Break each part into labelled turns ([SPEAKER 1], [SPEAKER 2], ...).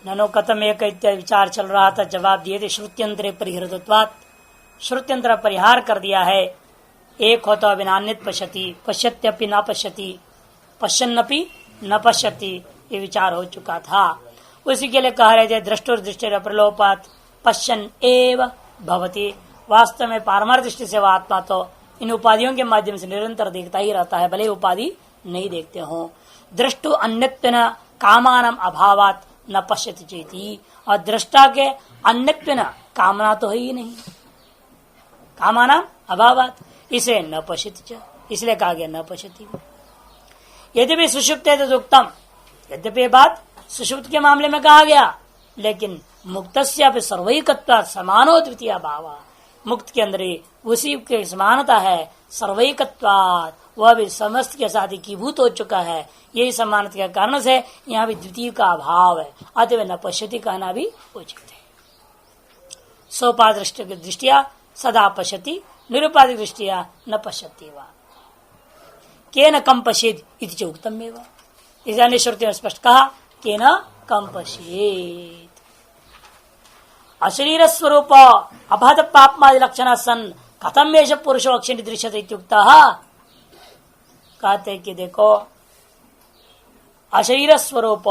[SPEAKER 1] ननो कथम एक इत्यादि विचार चल रहा था, जवाब दिए थे श्रुत्यंतरे परिहृतत्वात्, श्रुत्यंतर परिहार कर दिया है। एक होता अभिनान्यत पश्यति, पश्यत्यपि न पश्यति, पश्यन्नपि न पश्यति, ये विचार हो चुका था। उसी के लिए कह रहे थे दृष्टुर दृष्टि प्रलोपात पश्यन एव भवति। वास्तव में पारमार्थ दृष्टि से वह आत्मा तो इन उपाधियों के माध्यम से निरंतर देखता ही रहता है, भले उपाधि नहीं देखते हो। दृष्टु अन्यत्वेन कामानम अभावात न पश्यति चेति, और दृष्टा के अन्यत्वेन कामना तो है ही नहीं, कामानाम अभावात, इसे न पश्यति, इसलिए कहा गया न पश्यति। यद्यपि सुषुप्त है तो उत्तम, यद्यपि ये बात सुषुप्त के मामले में कहा गया, लेकिन मुक्तस्य सर्वैकत्वात् समानो द्वितीय भाव, मुक्त के अंदर उसी के समानता है, सर्वैकत्वात्, वह भी समस्त के साथ एकीभूत हो चुका है। यही समानता के कारण से यहाँ भी द्वितीय का अभाव है, अतः न पश्यति कहना भी उचित है। सोपादृष्टि की दृष्टिया सदा पश्यति, निरुपाधिक दृष्टिया न पश्यति वा केन कम पश्येद इति च उक्तमेव। इस श्रुति में स्पष्ट कहा केन कम पश्येद। अशरीर स्वरूप अभद पापमादि लक्षण सन कथम एष पुरुषो अक्षिणी दृश्यते इत्युक्तः। कहते कि देखो अशरीर स्वरूप,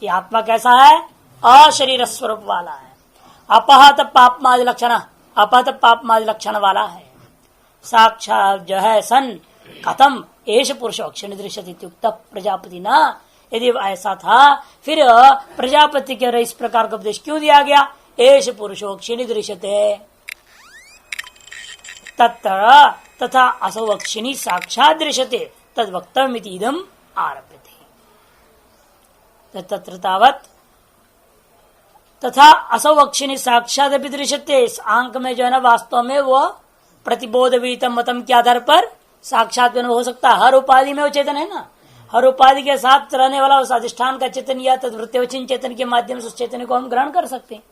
[SPEAKER 1] ये आत्मा कैसा है, अशरीर स्वरूप वाला है, अपहत पापमादि लक्षण, अपहत पापमादि लक्षण वाला है, साक्षात जो है सन कथम एष पुरुषो अक्षिणी दृश्यते इत्युक्त प्रजापति ना। यदि ऐसा था फिर प्रजापति के इस प्रकार का उपदेश क्यों दिया गया, एष पुरुषो अक्षिणी दृश्यते तथा असौ अक्षिणी साक्षात दृश्यते तद वक्तव्यमिति इदम् आरभ्यते। तत्र तावत् तथा असौ अक्षिणी साक्षात भी दृश्यते, इस आंक में जो है ना वास्तव में वो प्रतिबोध विहितम मतम के आधार पर साक्षात हो सकता है। हर उपाधि में वो चेतन है ना, हर उपाधि के साथ रहने वाला उस अधिष्ठान का चेतन या तद्वृत्तिवचिन चेतन के माध्यम से उस चेतन को हम ग्रहण कर सकते हैं।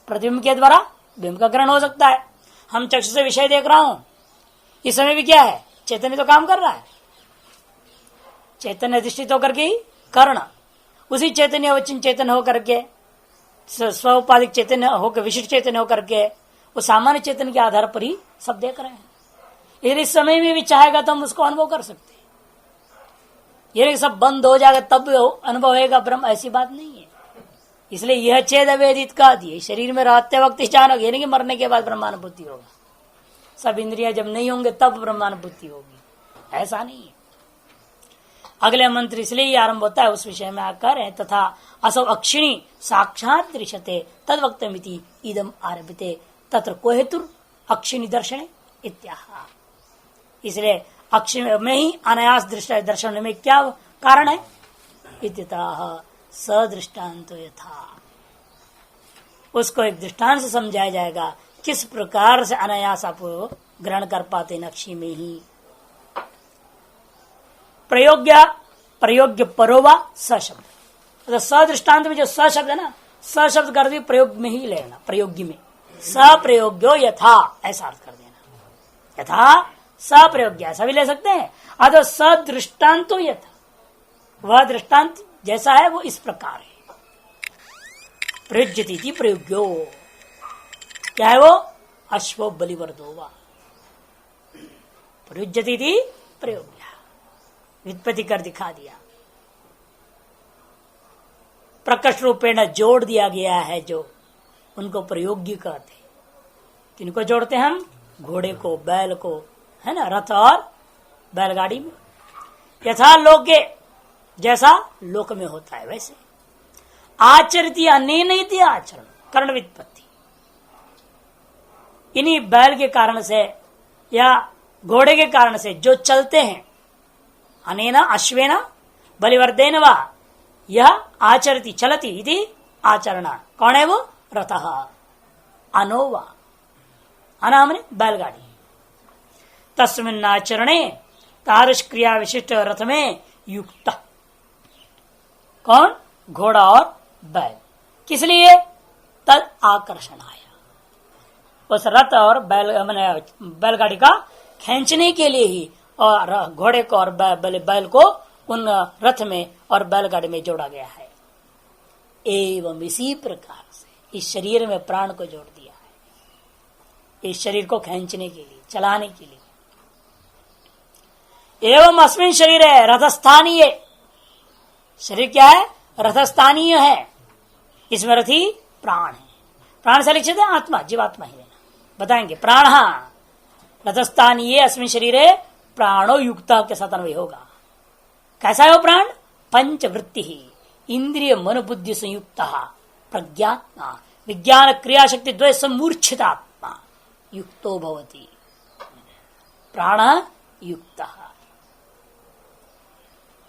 [SPEAKER 1] प्रतिबिंब के द्वारा बिंब का ग्रहण हो सकता है। हम चक्षु से विषय देख रहा हूं, इस समय भी क्या है, चैतन्य तो काम कर रहा है, चैतन्य अधिष्ठित होकर के ही कर्ण, उसी चैतन्य वचन चेतन होकर के स्व उपाधिक चैतन्य होकर विशिष्ट चैतन्य होकर के वो सामान्य चेतन के आधार पर ही सब देख रहे हैं। यदि इस समय में भी चाहेगा तो हम उसको अनुभव कर सकते हैं। यदि सब बंद हो जाएगा तब अनुभव होगा ब्रह्म, ऐसी बात नहीं है। इसलिए यह छेद अवेदित का दिए, शरीर में रहते वक्त अचानक, यानी कि मरने के बाद ब्रह्मानुभूति होगा, सब इंद्रियां जब नहीं होंगे तब ब्रह्मानुभूति होगी, ऐसा नहीं है। अगले मंत्र इसलिए ही आरंभ होता है, उस विषय में आकर है तथा असौ अक्षिणी साक्षात दृश्यते तद वक्तमिति इदम आरभ्यते तत्र को हेतुर अक्षिणी दर्शने इत्याह। इसलिए अक्षिणी में ही अनायास दर्शन में क्या कारण है, इत्यतः सदृष्टांत यथा, उसको एक दृष्टांत से समझाया जाएगा किस प्रकार से अनायास आप ग्रहण कर पाते नक्षी में ही। प्रयोग्य परोवा सशब्द, तो सदृष्टांत में जो सशब्द है ना, सशब्द कर दी प्रयोग में ही लेना, प्रयोग्य में सप्रयोग्यो यथा ऐसा अर्थ कर देना, यथा सप्रयोग्य ऐसा भी ले सकते हैं। अतः सदृष्टांतो यथा, वह दृष्टांत जैसा है वो इस प्रकार है। प्रयुज्यति प्रयोग्यो, क्या है वो, अश्वो बलिवर्धोवा, प्रयुज्यति प्रयोग्य, व्युत्पत्ति कर दिखा दिया, प्रकट रूपेण जोड़ दिया गया है, जो उनको प्रयोग्य कहते हैं। किनको जोड़ते हैं हम, घोड़े को, बैल को, है ना, रथ और बैलगाड़ी में। यथा लोके, जैसा लोक में होता है वैसे। आचरित अनेन आचरण कर्ण व्युत्पत्ति, इन्हीं बैल के कारण से या घोड़े के कारण से जो चलते हैं, अनेन अश्वेन बलिवर्धेन वा यह आचरति चलति इति आचरण। कौन है वो, रथः, अनोवा, अनामने बैलगाड़ी। तस्मिन् आचरणे तादृश क्रिया विशिष्ट रथ में युक्त, कौन, घोड़ा और बैल, किस लिए, तद आकर्षण आया, उस रथ और बैलगाड़ी का खींचने के लिए ही, और घोड़े को और बैल को उन रथ में और बैलगाड़ी में जोड़ा गया है। एवं इसी प्रकार से इस शरीर में प्राण को जोड़ दिया है, इस शरीर को खींचने के लिए, चलाने के लिए। एवं अस्मिन शरीर है रथस्थानीय, शरीर क्या है? रथस्थानीय है, इसमें रथी प्राण है। प्राण से लिखित है आत्मा, जीवात्मा ही लेना, बताएंगे। प्राण रथस्थानीय अस्मिन शरीर है प्राणो युक्त के साथ अन्वय होगा। कैसा है वो प्राण? पंचवृत्ति ही इंद्रिय मन बुद्धि संयुक्त प्रज्ञात्मा विज्ञान क्रिया शक्ति द्वय समूर्छित आत्मा युक्तो भवति। प्राण युक्त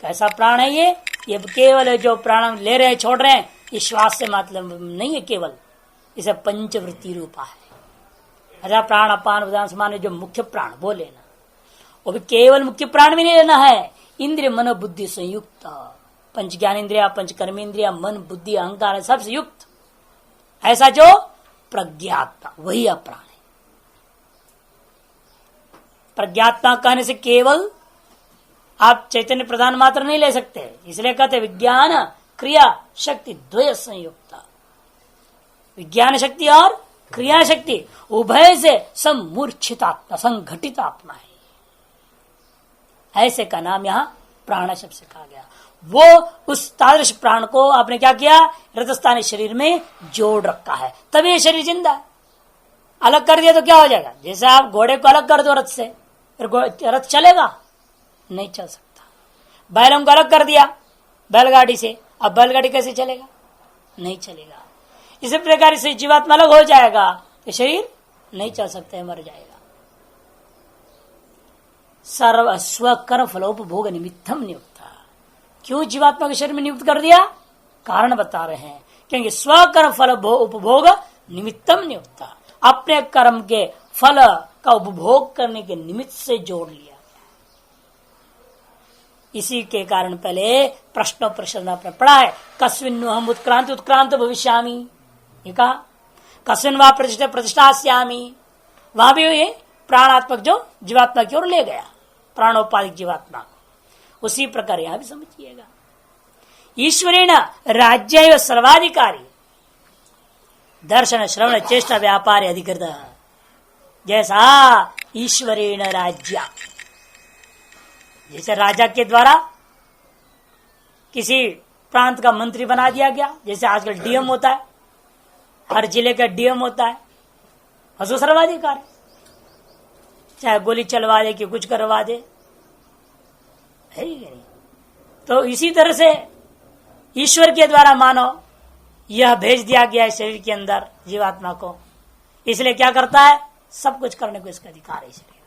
[SPEAKER 1] कैसा प्राण है ये केवल जो प्राण ले रहे हैं छोड़ रहे हैं ये श्वास से मतलब नहीं है, केवल इसे पंचवृत्ति रूपा है। अच्छा, प्राण अपान उदान समान जो मुख्य प्राण वो लेना, वो भी केवल मुख्य प्राण भी नहीं लेना है, इंद्रिय मन बुद्धि संयुक्त, पंच ज्ञान इंद्रिया पंच कर्म इंद्रिया मन बुद्धि अहंकार सबसे युक्त ऐसा जो प्रज्ञात्मा, वही अप्राण है। प्रज्ञात्मा कहने से केवल आप चैतन्य प्रधान मात्र नहीं ले सकते, इसलिए कहते विज्ञान क्रिया शक्ति द्वय संयुक्त। विज्ञान शक्ति और क्रिया शक्ति उभय से समूर्छित आत्मा, संघटित आत्मा है। ऐसे का नाम यहां प्राण शब्द से कहा गया। वो उस तादृश प्राण को आपने क्या किया? रथस्थानी शरीर में जोड़ रखा है, तभी ये शरीर जिंदा है। अलग कर दिया तो क्या हो जाएगा? जैसे आप घोड़े को अलग कर दो रथ से, फिर रथ चलेगा? नहीं चल सकता। बैलों को अलग कर दिया बैलगाड़ी से, अब बैलगाड़ी कैसे चलेगा? नहीं चलेगा। इसी प्रकार से जीवात्मा अलग हो जाएगा तो शरीर नहीं चल सकता है, मर जाएगा। सर्व स्वकर्म फलोपभोग निमित्तम नियुक्त। क्यों जीवात्मा के शरीर में नियुक्त कर दिया? कारण बता रहे हैं, क्योंकि स्वकर्म फल उपभोग निमित्तम नियुक्त, अपने कर्म के फल का उपभोग करने के निमित्त से जोड़ लिया। इसी के कारण पहले प्रश्न आपने पढ़ा है, कस्मिन् हम उत्क्रांत भविष्यामि, ये कहा कस्मिन् वा प्रतिष्ठास्यामि, वहां भी ये प्राणात्मक जो जीवात्मा की ओर ले गया, प्राणोपाधिक जीवात्मा को। उसी प्रकार यहां भी समझिएगा, ईश्वरेण राज्य सर्वाधिकारी दर्शन श्रवण चेष्टा व्यापार अधिकृत। जैसा ईश्वरेण राज्य, जैसे राजा के द्वारा किसी प्रांत का मंत्री बना दिया गया, जैसे आजकल डीएम होता है, हर जिले का डीएम होता है, हजू सर्वाधिकार, चाहे गोली चलवा दे कि कुछ करवा दे, है ही नहीं। तो इसी तरह से ईश्वर के द्वारा मानो यह भेज दिया गया है शरीर के अंदर जीवात्मा को, इसलिए क्या करता है? सब कुछ करने को इसका अधिकार है। शरीर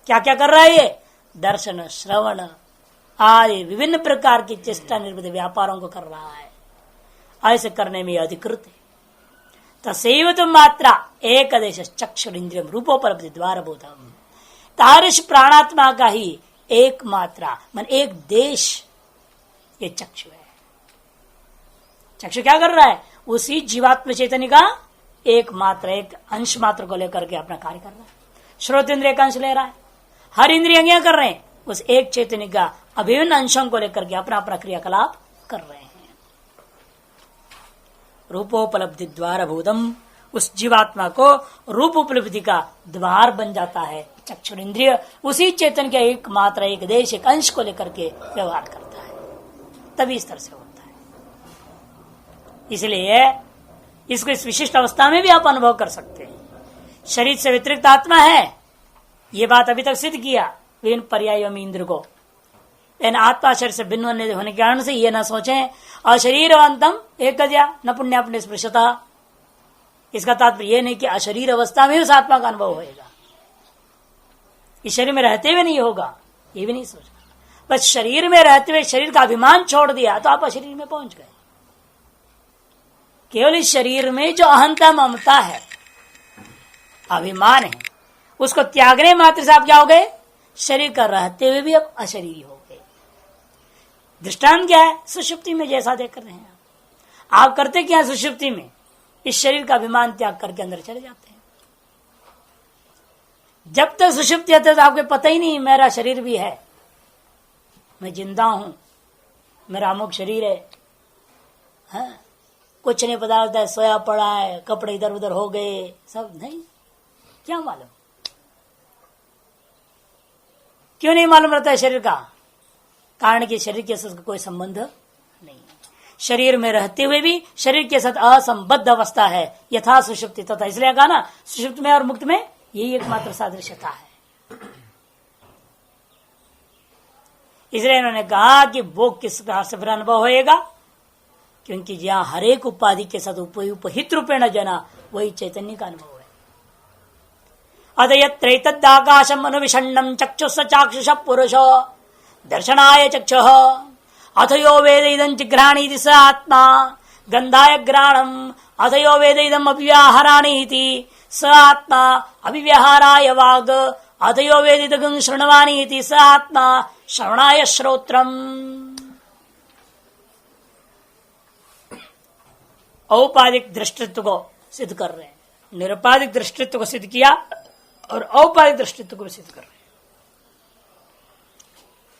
[SPEAKER 1] क्या क्या कर रहा है? ये दर्शन श्रवण आदि विभिन्न प्रकार की चेष्टा निर्मित व्यापारों को कर रहा है। ऐसे करने में अधिकृत है। तसेव तुम मात्रा एक देश चक्षुर इंद्रियम रूपोपलब्धि द्वार बोधम। तारिश प्राणात्मा का ही एक मात्रा मन एक देश ये चक्षु है। चक्षु क्या कर रहा है? उसी जीवात्म चैतन्य का एक मात्र, एक अंश मात्र को लेकर के अपना कार्य कर रहा है। श्रोत इंद्रिय का अंश ले रहा है, हर इंद्रिय क्या कर रहे हैं? उस एक चैतन्य का अभिन्न अंशों को लेकर के अपना अपना क्रियाकलाप कर रहे हैं। रूपोपलब्धि द्वार भूतम, उस जीवात्मा को रूप उपलब्धि का द्वार बन जाता है चक्षु इंद्रिय। उसी चेतन के एक मात्र, एक देश, एक अंश को लेकर के व्यवहार करता है, तभी इस तरह से होता है। इसलिए इसको इस विशिष्ट अवस्था में भी आप अनुभव कर सकते हैं। शरीर से व्यतिरिक्त आत्मा है, ये बात अभी तक सिद्ध किया विभिन्न पर्यायों में इंद्र को। लेकिन आत्मा शरीर से भिन्न होने के कारण से ये न सोचें अशरीरवंतम एक न पुण्य पुण्य स्पृशता। इसका तात्पर्य यह नहीं कि अशरीर अवस्था में उस आत्मा का अनुभव होगा, इस शरीर में रहते हुए नहीं होगा, ये भी नहीं सोचना। बस शरीर में रहते हुए शरीर का अभिमान छोड़ दिया तो आप अशरीर में पहुंच गए। केवल इस शरीर में जो अहंता ममता है, अभिमान है, उसको त्यागने मात्र से आप क्या हो गए? शरीर का रहते हुए भी अब अशरीरी हो गए। दृष्टांत क्या है? सुषुप्ति में जैसा देख रहे हैं आप करते क्या? सुषुप्ति में इस शरीर का अभिमान त्याग करके अंदर चले जाते हैं। जब तक सुषुप्ति आते तो आपको पता ही नहीं मेरा शरीर भी है, मैं जिंदा हूं, मेरा अमुक शरीर है, हाँ? कुछ नहीं पता लगता है, सोया पड़ा है, कपड़े इधर उधर हो गए, सब नहीं, क्या मालूम, क्यों नहीं मालूम रहता है शरीर का? कारण कि शरीर के साथ कोई संबंध नहीं है। शरीर में रहते हुए भी शरीर के साथ असंबद्ध अवस्था है, यथा सुषुप्ति तथा। इसलिए कहा ना, सुषुप्त में और मुक्त में यही एकमात्र सादृश्यता है। इसलिए इन्होंने कहा कि भोग किस प्रकार से फिर अनुभव होएगा, क्योंकि जहां हरेक उपाधि के साथ उपहित रूपेण जना, वही चैतन्य का अनुभव है। अत यत्रैतदाकाशम अनुविषण्णम चक्षुष चाक्षुष पुरुष दर्शनाय चक्षुः अथ यो वेद इदं जिघ्राणीति स आत्मा गंधाय घ्राणम अथ यो वेद इदं अभिव्याहराणीति स आत्मा अभिव्याहाराय वाग अथ यो वेद इदं शृण्वानीति स आत्मा श्रवणाय श्रोत्रम। औपाधिक दृष्टित्व को सिद्ध कर रहे हैं, निरुपाधिक दृष्टित्व को सिद्ध किया और औपाधिक दृष्टित्व को सिद्ध कर रहे हैं।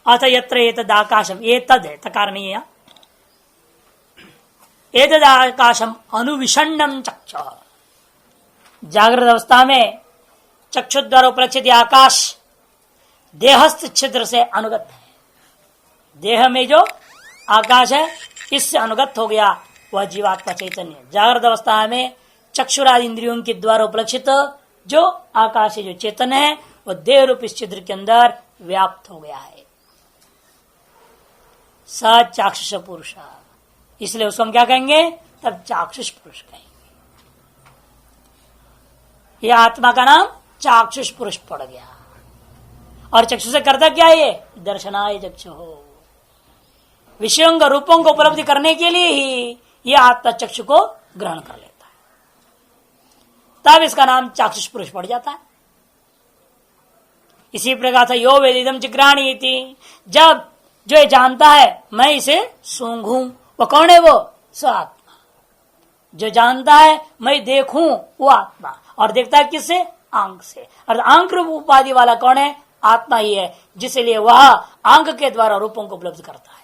[SPEAKER 1] अथ यत्र एतदाकाशम, एतद है तकार नहीं है, एतदाकाशम अनुविषण्णम चक्षुः। जागृत अवस्था में चक्षु द्वारा उपलक्षित आकाश देहस्थ छिद्र से अनुगत है। देह में जो आकाश है इससे अनुगत हो गया वह जीवात्मा चैतन्य। जागृत अवस्था में चक्षुरादि इंद्रियों के द्वारा उपलक्षित जो आकाश है, जो चेतन है, वह देह रूप इस छिद्र के अंदर व्याप्त हो गया है। स चाक्षुष पुरुष, इसलिए उसको हम क्या कहेंगे? तब चाक्षुष पुरुष कहेंगे। यह आत्मा का नाम चाक्षुष पुरुष पड़ गया। और चक्षु से करता क्या ये? दर्शनाय चक्षु हो, विषयों का रूपों को उपलब्धि करने के लिए ही यह आत्मा चक्षु को ग्रहण कर लेता है, तब इसका नाम चाक्षुष पुरुष पड़ जाता है। इसी प्रकार था यो वेदिदम जिघ्राणी थी, जब जो ये जानता है मैं इसे सूंघूं, वो कौन है? वो स आत्मा। जो जानता है मैं देखूं, वो आत्मा। और देखता है किससे? आंख से। और आंख रूप उपाधि वाला कौन है? आत्मा ही है, जिसलिए वह आंख के द्वारा रूपों को उपलब्ध करता है।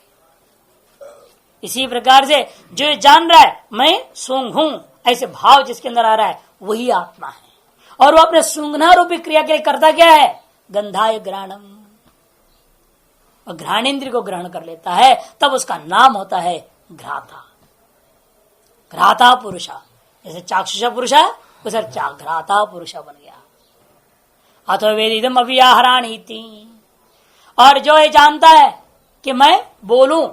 [SPEAKER 1] इसी प्रकार से जो जान रहा है मैं सूंघूं, ऐसे भाव जिसके अंदर आ रहा है, वही आत्मा है। और वो अपने सूंघना रूपी क्रिया के लिए करता क्या है? गंधाय घ्राणम, और घ्राणेन्द्र को ग्रहण कर लेता है, तब उसका नाम होता है घ्राता। घ्राता पुरुषा, जैसे चाक्षुष पुरुषा उसे घ्राता पुरुषा बन गया। अथवा वेदिदम अभिव्याहराणी थी, और जो ये जानता है कि मैं बोलूं,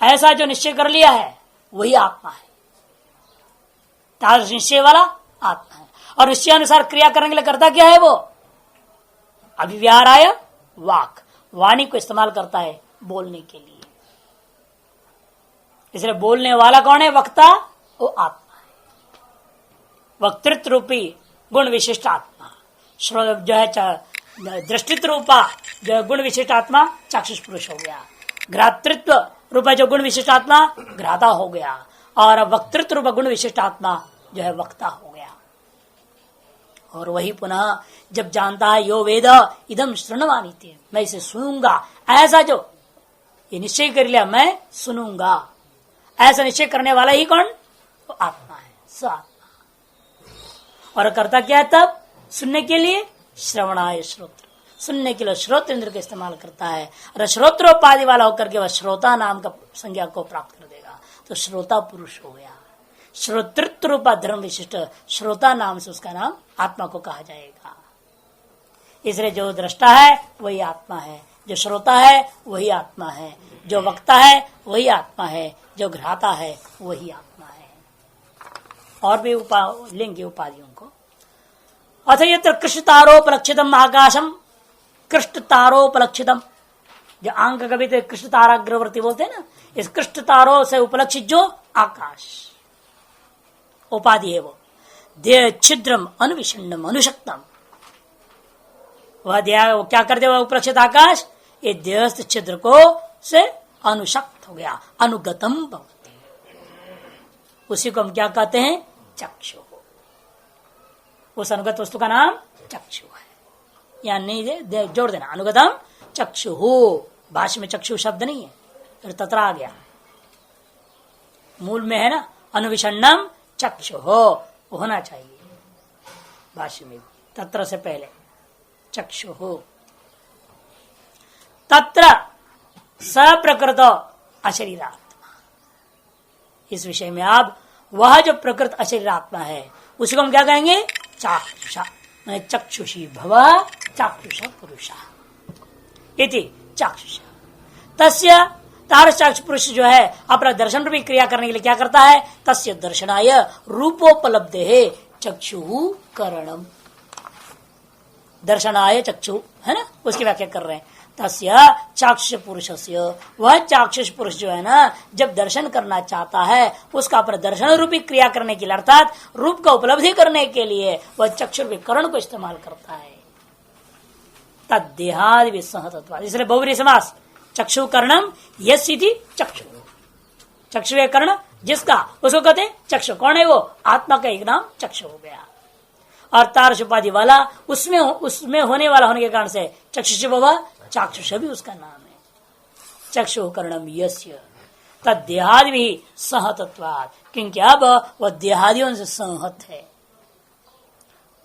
[SPEAKER 1] ऐसा जो निश्चय कर लिया है, वही आत्मा है। तादृश निश्चय वाला आत्मा है। और निश्चय अनुसार क्रिया करने के लिए करता क्या है? वो अभिव्याहराय वाक, वाणी को इस्तेमाल करता है बोलने के लिए। इसलिए बोलने वाला कौन है? वक्ता, वो आत्मा है। वक्तृत्व रूपी गुण विशिष्ट आत्मा, जो है दृष्टित्व रूपा जो गुण विशिष्ट आत्मा चाक्षुष पुरुष हो गया। घ्रातृत्व रूपा जो गुण विशिष्ट आत्मा घ्राता हो गया, और वक्तृत्व रूपा गुण विशिष्ट आत्मा जो है वक्ता हो गया। और वही पुनः जब जानता है यो वेद इदम शृण्वानी थी, मैं इसे सुनूंगा, ऐसा जो ये निश्चय कर लिया मैं सुनूंगा, ऐसा निश्चय करने वाला ही कौन? तो आत्मा है, स आत्मा। और करता क्या है तब? सुनने के लिए श्रवणाय श्रोत्र, सुनने के लिए श्रोत्र इंद्र का इस्तेमाल करता है। और श्रोत्रोपाधि वाला होकर के वह श्रोता नाम का संज्ञा को प्राप्त कर देगा, तो श्रोता पुरुष हो गया। श्रोतृत्व रूपा धर्म विशिष्ट श्रोता नाम से उसका नाम आत्मा को कहा जाएगा। इसलिए जो दृष्टा है वही आत्मा है, जो श्रोता है वही आत्मा है, जो वक्ता है वही आत्मा है, जो घ्राता है वही आत्मा है। और भी लेंगे उपाधियों को। अथ यत्र कृष्णतारोपलक्षितम आकाशम, कृष्णतारोपलक्षितम, जो आंक कभी तो कृष्ण ताराग्रवर्ती बोलते हैं ना, इस कृष्ण तारों से उपलक्षित जो आकाश उपाधि है, वो देह छिद्रम अनुविषण्णम अनुशक्तम, वह क्या कर दे? वह उपलक्षित आकाश ये देहस्थ छिद्र को से अनुशक्त हो गया, अनुगतम भवति। उसी को हम क्या कहते हैं? चक्षु। उस अनुगत वस्तु का नाम चक्षु है। या नहीं जोड़ देना, अनुगतम चक्षु हो। भाष्य में चक्षु शब्द नहीं है, फिर तत्र आ गया। मूल में है ना, अनुविषण्णम चक्षु हो होना चाहिए भाष्य में, तत्र से पहले चक्षु हो। तत्र सप्रकृत अशरीरात्मा, इस विषय में आप वह जो प्रकृत अशरीरात्मा है उसको हम क्या कहेंगे, चाक्षुषा, चक्षुषी भव चाक्षुष पुरुषा इति चाक्षुषा। तस्य तार चाक्षु पुरुष जो है अपना दर्शन रूपी क्रिया करने के लिए क्या करता है, तस्य दर्शनाय रूपोपलब्धे है चक्षु करणम, दर्शनाय चक्षु है ना, उसकी व्याख्या कर रहे हैं। तस्य चाक्षुष पुरुषस्य, वह चाक्षुष पुरुष जो है ना, जब दर्शन करना चाहता है उसका अपना दर्शन रूपी क्रिया करने के लिए अर्थात रूप का उपलब्धि करने के लिए वह चक्षु रूपी करण को इस्तेमाल करता है। तद देहादि विसंहतत्वात्, इसलिए बहुव्रीहि समास, चक्षु कर्णम यस्इति चक्षु, चक्षु कर्ण जिसका उसको कहते चक्षु। कौन है वो, आत्मा का एक नाम चक्षु हो गया। और तारस उपाधि वाला उसमें होने वाला होने के कारण से चक्षुष बाबा चाक्षुष भी उसका नाम है। चक्षु कर्णम यस्य तद देहादि भी संहतत्वात्, क्योंकि अब वह देहादियों से संहत है।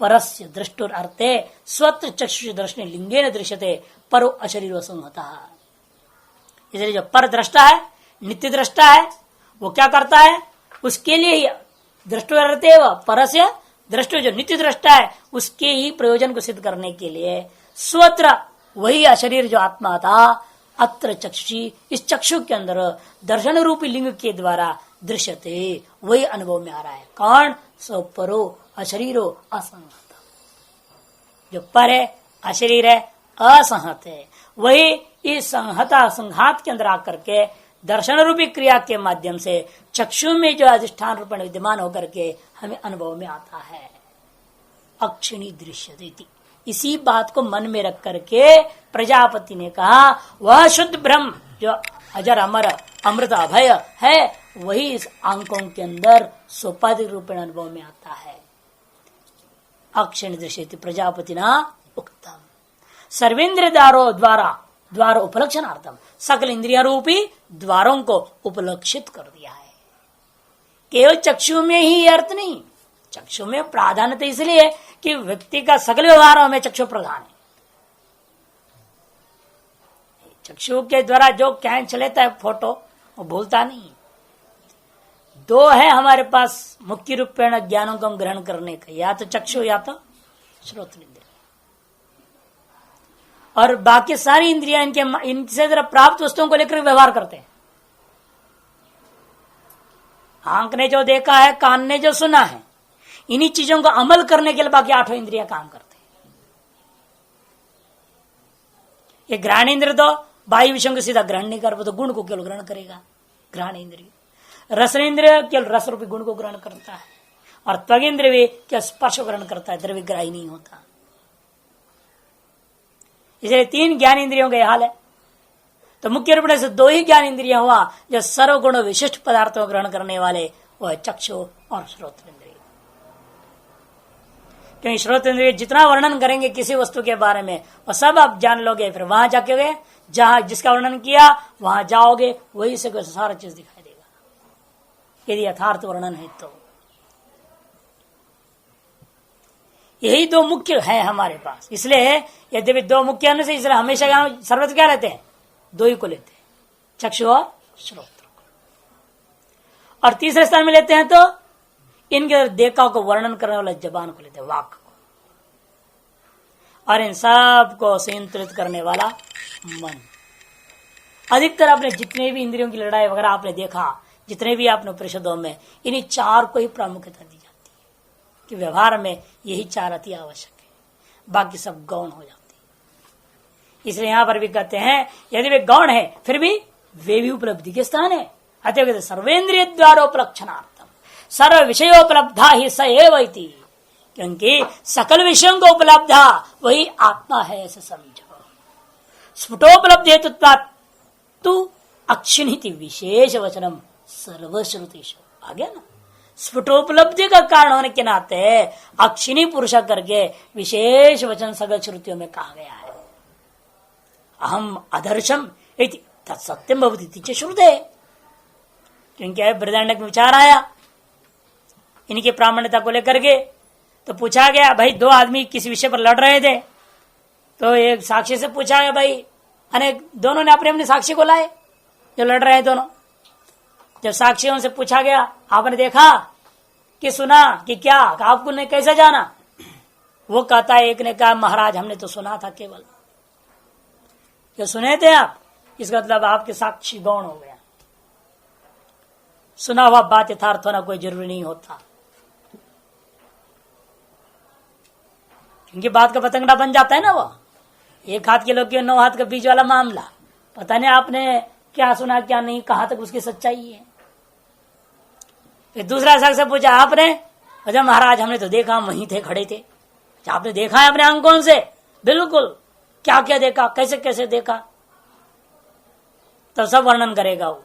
[SPEAKER 1] परस्य दृष्टुर अर्थे स्वत्र चक्षुष दर्शने लिंगेन दृश्यते परो अशरीरो संहता, इसलिए जो पर दृष्टा है, नित्य दृष्टा है, वो क्या करता है, उसके लिए ही दृष्टु अर्थे व परस्य दृष्टु, जो नित्य दृष्टा है उसके ही प्रयोजन को सिद्ध करने के लिए स्वत्र वही अशरीर जो आत्मा था, अत्र चक्षुषी, इस चक्षु के अंदर दर्शन रूपी लिंग के द्वारा दृश्यते, वही अनुभव में आ रहा है। कौन, सो परो अशरीरो असंहत, जो पर है अशरीर है असंहत है, वही इस संहता संघात के अंदर आकर के दर्शन रूपी क्रिया के माध्यम से चक्षु में जो अधिष्ठान रूप में विद्यमान होकर के हमें अनुभव में आता है। अक्षिणी दृश्यते, इसी बात को मन में रख करके प्रजापति ने कहा वह शुद्ध ब्रह्म जो अजर अमर अमृत अभय है वही इस आंकों के अंदर सोपाधिक रूप में अनुभव में आता है। अक्षिणी दृश्यते प्रजापति ना उक्तम, सर्वेन्द्र द्वार उपलक्षणार्थम, सकल इंद्रिया रूपी द्वारों को उपलक्षित कर दिया है। केवल चक्षु में ही अर्थ नहीं, चक्षु में प्राधान्यता इसलिए कि व्यक्ति का सकल व्यवहारों में चक्षु प्रधान है। चक्षु के द्वारा जो कैच लेता है फोटो वो भूलता नहीं। दो है हमारे पास मुख्य रूपेण ज्ञानों को हम ग्रहण करने का, या तो चक्षु या तो श्रोत्र, और बाकी सारी इंद्रियां इनसे जरा प्राप्त वस्तुओं को लेकर व्यवहार करते हैं। आंख ने जो देखा है, कान ने जो सुना है, इन्हीं चीजों को अमल करने के लिए बाकी आठों इंद्रियां काम करते हैं। ये घ्राण इंद्र तो बाह्य विषयों को सीधा ग्रहण नहीं कर, वो तो गुण को केवल ग्रहण करेगा घ्राण इंद्रिय। रस इंद्रिय केवल रस रूपी गुण को ग्रहण करता है, और त्वग इंद्रिय भी केवल स्पर्श ग्रहण करता है, द्रव्य ग्राही नहीं होता। इसलिए तीन ज्ञान इंद्रियों का हाल है। तो मुख्य रूप से दो ही ज्ञान इंद्रियां हुआ जो सर्वगुण विशिष्ट पदार्थों को ग्रहण करने वाले, वह चक्षु और श्रोत्र इंद्रिय। क्योंकि श्रोत्र इंद्रिय जितना वर्णन करेंगे किसी वस्तु के बारे में वह सब आप जान लोगे, फिर वहां जाके जहां जिसका वर्णन किया वहां जाओगे वही से सारा चीज दिखाई देगा, यदि यथार्थ वर्णन है तो। यही दो मुख्य है हमारे पास, इसलिए यद्यपि दो मुख्य होने से इसलिए हमेशा सर्वत्र क्या लेते हैं, दो ही को लेते हैं, चक्षु और श्रोत्र। और तीसरे स्थान में लेते हैं तो इनके देखा को वर्णन करने वाला जबान को लेते हैं, वाक को, और इन सब को संयंत्रित करने वाला मन। अधिकतर आपने जितने भी इंद्रियों की लड़ाई वगैरह आपने देखा, जितने भी आपने उपनिषदों में, इन्हीं चार को ही प्रामुख्यता दी जाती है कि व्यवहार में यही चार अति आवश्यक है, बाकी सब गौण हो जाती है। इसलिए यहां पर भी कहते हैं यदि वे गौण है फिर भी वे भी उपलब्धि के स्थान है। अतः सर्वेन्द्रिय द्वारोपलक्षणार्थम सर्व विषयोपलब्धा ही स एव इति, क्योंकि सकल विषयों को उपलब्धा वही आत्मा है ऐसे समझो। स्फुटोपलब्ध हेतुत्वात् तु अक्षिणीति विशेष वचनम सर्वश्रुतिषु, आ गया ना। स्फुटोपलब्धि का कारण होने के नाते अक्षिणी पुरुष करके विशेष वचन सगल श्रुतियों में कहा गया है। अहम अदर्शम इति तत्सत्यम भवति च श्रुते, क्योंकि बृहदारण्यक में विचार आया इनकी प्रामाण्यता को लेकर के। तो पूछा गया भाई, दो आदमी किसी विषय पर लड़ रहे थे, तो एक साक्षी से पूछा गया भाई, अनेक दोनों ने अपने अपने साक्षी को लाए जो लड़ रहे हैं दोनों। जब साक्षियों से पूछा गया आपने देखा कि सुना कि क्या, आपको ने कैसे जाना? वो कहता है, एक ने कहा महाराज हमने तो सुना था, केवल जो सुने थे आप, इसका मतलब आपके साक्षी गौण हो गया। सुना हुआ बात यथार्थ होना कोई जरूरी नहीं होता, क्योंकि बात का पतंगड़ा बन जाता है ना। वो एक हाथ के लोग के 9 हाथ के बीच वाला मामला, पता नहीं आपने क्या सुना क्या नहीं, कहां तक उसकी सच्चाई है। फिर दूसरा शख्स से पूछा आपने? अच्छा महाराज हमने तो देखा, हम वहीं थे, खड़े थे। आपने देखा है अपने आंखों से? बिल्कुल। क्या क्या देखा, कैसे कैसे देखा? तो सब वर्णन करेगा वो,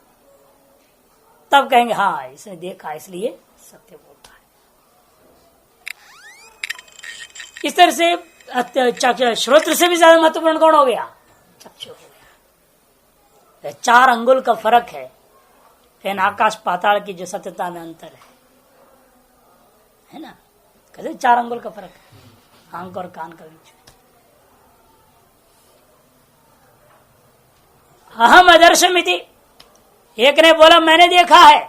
[SPEAKER 1] तब कहेंगे हाँ इसने देखा इसलिए सत्य बोलता है। इस तरह से श्रोत्र से भी ज्यादा महत्वपूर्ण कौन हो गया? चक्षु हो गया। 4 अंगुल का फर्क है, लेकिन आकाश पाताल की जो सत्यता में अंतर है ना। कैसे 4 अंगुल का फर्क है आंख और कान का बीच में। अहम अदर्शमिति, एक ने बोला मैंने देखा है,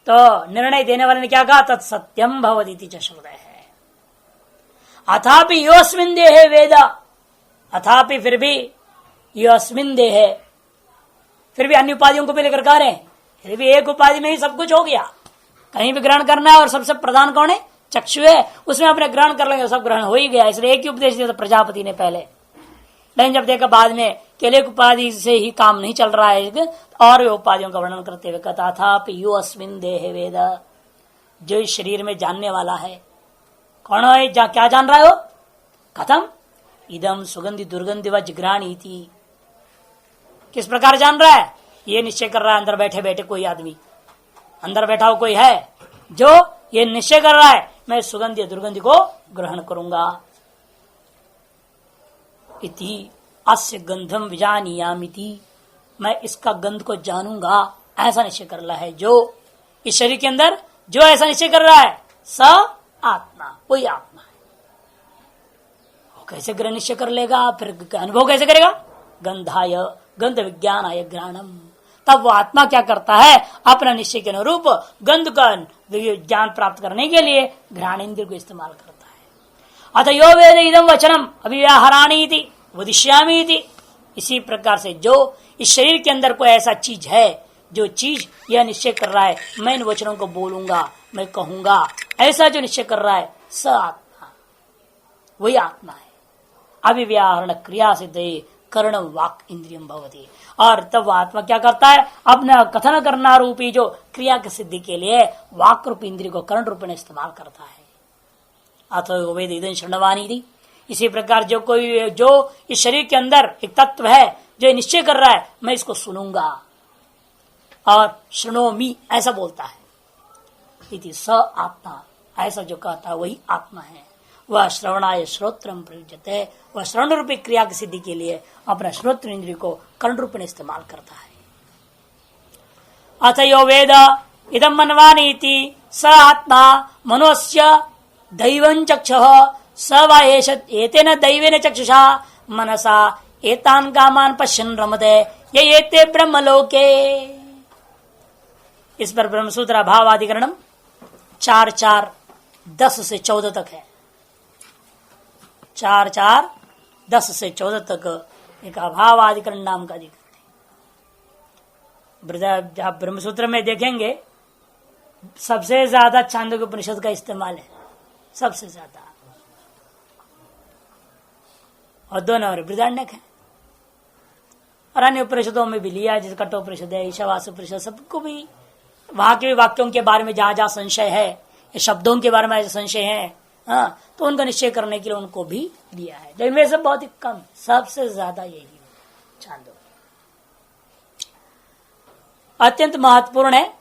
[SPEAKER 1] तो निर्णय देने वाले ने क्या कहा? तत्सत्यम भवतीति च श्रुतः है। अथापि योस्मिन् देहे वेद, अथापि फिर भी योस्मिन् देहे, फिर भी अन्य उपाधियों को भी लेकर कह रहे हैं, फिर भी एक उपाधि में ही सब कुछ हो गया। कहीं भी ग्रहण करना है और सबसे प्रधान कौन है? चक्षु है। उसमें अपने ग्रहण कर लेंगे, सब ग्रहण हो ही गया। इसलिए एक ही उपदेश दिया था प्रजापति ने पहले, लेकिन जब देखा बाद में केवल एक उपाधि से ही काम नहीं चल रहा है, और वे उपाधियों का वर्णन करते हुए कहता था यो अस्मिन् देहे वेद, जो इस शरीर में जानने वाला है। कौन है? क्या जान रहा हो? कथम इदम सुगंधि दुर्गंधि व जिग्राणी थी, किस प्रकार जान रहा है? ये निश्चय कर रहा है, अंदर बैठे बैठे कोई आदमी, अंदर बैठा हो कोई है जो ये निश्चय कर रहा है मैं सुगंधि दुर्गंधि को ग्रहण करूंगा। इति अस्य गंधम विजानीयामिति, मैं इसका गंध को जानूंगा, ऐसा निश्चय कर रहा है जो इस शरीर के अंदर जो ऐसा निश्चय कर रहा है, स आत्मा, वही आत्मा है। वो कैसे ग्रहण निश्चय कर लेगा? फिर अनुभव कैसे करेगा? गंधाय गंध विज्ञानाय घ्राणम, तब वो आत्मा क्या करता है? अपना निश्चय के अनुरूप गंध का ज्ञान प्राप्त करने के लिए घ्राणेन्द्र को इस्तेमाल करता है। अतः यो वेद इदम वचनम अभिव्याहराणीति वदिष्यामीति, इसी प्रकार से जो इस शरीर के अंदर कोई ऐसा चीज है, जो चीज यह निश्चय कर रहा है मैं इन वचनों को बोलूंगा, मैं कहूंगा, ऐसा जो निश्चय कर रहा है स आत्मा, वही आत्मा है। अभिव्याहरण क्रिया सिद्धे कर्ण वाक इंद्रियम भवति, और तब वो आत्मा क्या करता है? अपना कथन करना रूपी जो क्रिया की सिद्धि के लिए वाक रूपी इंद्रिय को कर्ण रूप में इस्तेमाल करता है। अथवा वेद इदं शृण्वानी थी, इसी प्रकार जो कोई जो इस शरीर के अंदर एक तत्व है जो निश्चय कर रहा है मैं इसको सुनूंगा, और शृणोमि ऐसा बोलता है, इति स आत्मा, ऐसा जो कहता है वही आत्मा है। वह श्रवणाय श्रोत्रम प्रयुज्यते, वह श्रवण रूपी क्रिया की सिद्धि के लिए अपना श्रोत्र इंद्रिय को कर्ण रूप में इस्तेमाल करता है। अथ यो वेद इदम मनवानीति स आत्मा मनोस्य दैवं चक्षुः स वा एतेन दैवेन चक्षुषा मनसा एतान कामान पश्यन् रमते ये एते ब्रह्मलोके। इस पर ब्रह्मसूत्र भावाधिकरणम 4:4-10 से 14 तक है। 4:4-10 से 14 तक एक अभावाधिकरण नाम का अधिकरण है। आप ब्रह्मसूत्र में देखेंगे सबसे ज्यादा छांदोग्य उपनिषद का इस्तेमाल है, सबसे ज्यादा, और 2 नंबर बृहदारण्यक है। और अन्य उपनिषदों में भी लिया, जैसे कठोपनिषद है, ईशावास्य उपनिषद, सबको भी वहां के वाक्यों के बारे में जहां जहां संशय है, शब्दों के बारे में संशय है, हाँ, तो उनका निश्चय करने के लिए उनको भी दिया है। लेकिन वे सब बहुत ही कम, सबसे ज्यादा यही छांदोग्य अत्यंत महत्वपूर्ण है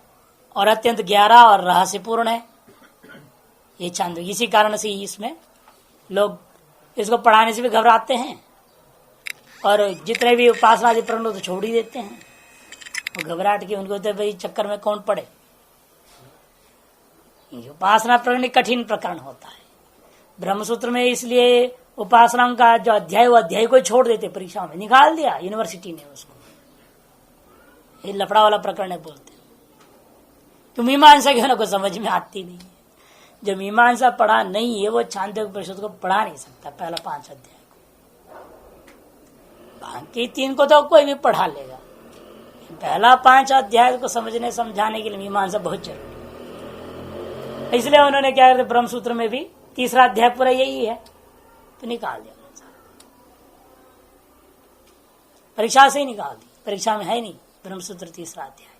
[SPEAKER 1] और अत्यंत गहरा और रहस्यपूर्ण है ये छांदोग्य। इसी कारण से इसमें लोग इसको पढ़ाने से भी घबराते हैं, और जितने भी उपासनादि प्रकरण तो छोड़ ही देते हैं। वो घबराहट की उनको तो भाई चक्कर में कौन पड़े। उपासना प्रकरण कठिन प्रकरण होता है। ब्रह्मसूत्र में इसलिए उपासना का जो अध्याय वो अध्याय को छोड़ देते, परीक्षा में निकाल दिया यूनिवर्सिटी ने उसको। ये लफड़ा वाला प्रकरण है बोलते। तो मीमांसा के को समझ में आती नहीं है। जो मीमांसा पढ़ा नहीं है वो छांदोग्य उपनिषद को पढ़ा नहीं सकता, पहला 5 अध्याय को। बाकी 3 को तो कोई भी पढ़ा लेगा, पहला 5 अध्याय को समझने समझाने के लिए मीमांसा बहुत जरूरी है। इसलिए उन्होंने क्या करते, ब्रह्मसूत्र में भी 3रा अध्याय पूरा यही है, तो निकाल दिया, परीक्षा से ही निकाल दी। परीक्षा में है नहीं ब्रह्मसूत्र 3रा अध्याय।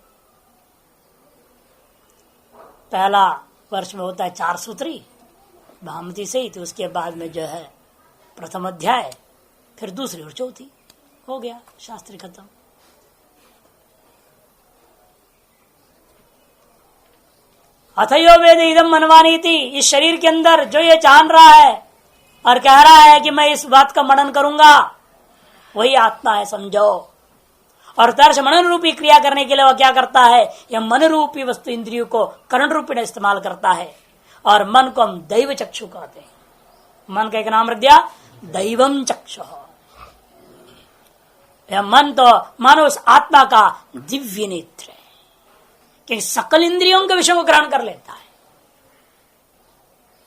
[SPEAKER 1] पहला वर्ष में होता है 4 सूत्री भामती से ही, तो उसके बाद में जो है प्रथम अध्याय, फिर दूसरी और चौथी, हो गया शास्त्र खत्म। अथयो वेद इदम मनवानी थी, इस शरीर के अंदर जो ये जान रहा है और कह रहा है कि मैं इस बात का मनन करूंगा, वही आत्मा है समझो। और दर्श मनन रूपी क्रिया करने के लिए वह क्या करता है, यह मन रूपी वस्तु इंद्रियों को करण रूपी में इस्तेमाल करता है। और मन को हम दैव चक्षु कहते हैं। मन का एक नाम रख दिया दैवम चक्षु। यह मन तो मानो उस आत्मा का दिव्य नेत्र है कि सकल इंद्रियों के विषयों को ग्रहण कर लेता है।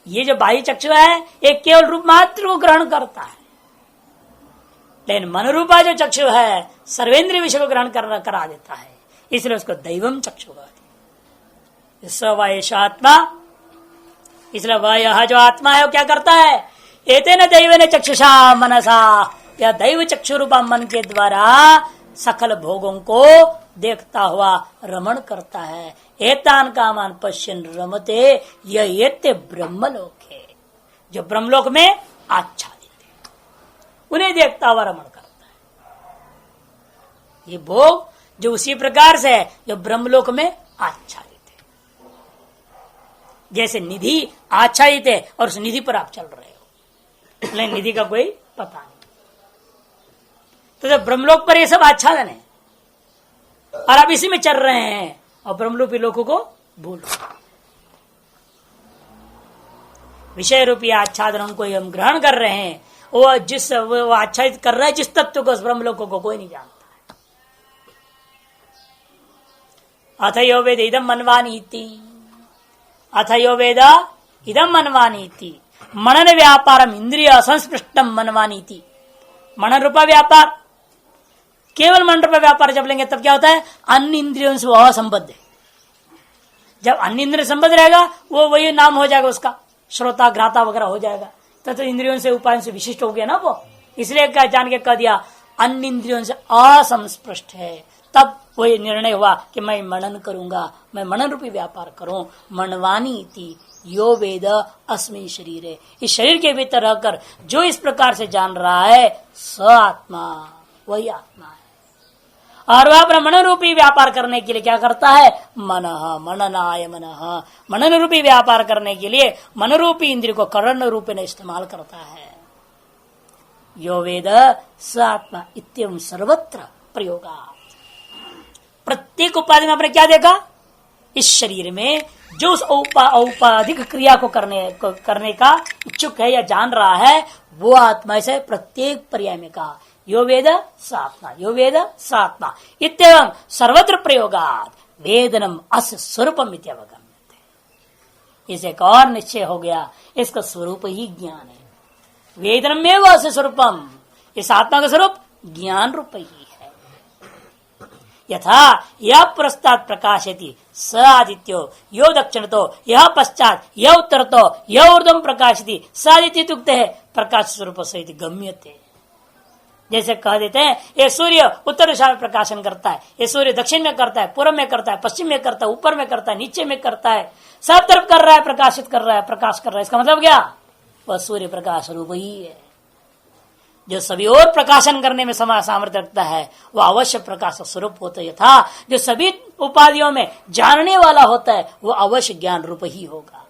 [SPEAKER 1] ये जो बाह्य चक्षु है एक केवल रूप मात्र को ग्रहण करता है, लेकिन मन रूपा जो चक्षु है सर्वेंद्रिय विषय को ग्रहण करा देता है, इसलिए उसको दैवम चक्षु कहते हैं। आत्मा, इसलिए वह यह जो आत्मा है वो क्या करता है, एतेन दैवेन चक्षुषा मनसा, या दैव चक्षु रूपा मन के द्वारा सकल भोगों को देखता हुआ रमण करता है। एतान कामान पश्यन रमते, यह एते ब्रह्मलोक है, जो ब्रह्मलोक में आच्छादित है, उन्हें देखता हुआ रमण करता है। ये भोग जो उसी प्रकार से है जो ब्रह्मलोक में आच्छादित है। जैसे निधि आच्छादित है और उस निधि पर आप चल रहे हो, लेकिन निधि का कोई पता नहीं, तो जब ब्रह्मलोक पर ये सब आच्छादन है और आप इसी में चल रहे हैं और ब्रह्मलोकी लोगों को भूल रहे। विषय रूपी आच्छादन को हम ग्रहण कर रहे हैं, वो आच्छादित कर रहा है जिस तत्व को, उस ब्रह्मलोक को कोई नहीं जानता है। अथ यो वेद इदम मनवानीति, अथ यो वेद इदम मनवानीति, मनन व्यापारम इंद्रिय असंस्पृष्टम मनवानीति। मनन रूपा व्यापार, केवल मन रूपा व्यापार जब लेंगे तब क्या होता है, अन्य इंद्रियों से वह संबद्ध है। जब अन्य इंद्रिय संबद्ध रहेगा वो वही नाम हो जाएगा, उसका श्रोता घ्राता वगैरह हो जाएगा, तो इंद्रियों से उपाय से विशिष्ट हो गया ना वो। इसलिए क्या जान के कह दिया अन्य इंद्रियों से असंस्पृष्ट है, तब वही निर्णय हुआ कि मैं मनन करूंगा, मैं मनन रूपी व्यापार करूं। मनवानी इति यो वेद अस्मिन् शरीरे, इस शरीर के भीतर रहकर जो इस प्रकार से जान रहा है स आत्मा, वही आत्मा है। और वह अपना मनन रूपी व्यापार करने के लिए क्या करता है, मननाय मनः, मनन रूपी व्यापार करने के लिए मन रूपी इंद्रिय को करण रूप में इस्तेमाल करता है। यो वेद स आत्मा इत्यं सर्वत्र प्रयोगा। प्रत्येक उपाधि में आपने क्या देखा, इस शरीर में जो उस औपाधिक क्रिया को करने का इच्छुक है या जान रहा है, वो आत्मा से प्रत्येक पर्याय में कहा यो वेद सात्मा, यो वेद सात्मा इत्येवं सर्वत्र प्रयोगात् वेदनम अस्य स्वरूपम इत्यवगम्यते। इसे एक और निश्चय हो गया, इसका स्वरूप ही ज्ञान है। वेदनम एव अस्य स्वरूपम, इस आत्मा का स्वरूप ज्ञान रूप ही है। यथा यह प्रस्ताद प्रकाशयति स आदित्यो यो दक्षिणतो, यह पश्चात यह उत्तरतो, यह ऊर्ध्वं प्रकाशति स आदित्य तुक्ते है प्रकाश स्वरूप सहित गम्यते। जैसे कह देते हैं ये सूर्य उत्तर दिशा में प्रकाशन करता है, ये सूर्य दक्षिण में करता है, पूर्व में करता है, पश्चिम में करता है, ऊपर में करता है, नीचे में करता है, सब तरफ कर रहा है, प्रकाशित कर रहा है, प्रकाश कर रहा है। इसका मतलब क्या, वह सूर्य प्रकाश रूप ही है। जो सभी और प्रकाशन करने में सामर्थ्य रखता है वह अवश्य प्रकाश स्वरूप होता है। यथा जो सभी उपाधियों में जानने वाला होता है वह अवश्य ज्ञान रूप ही होगा।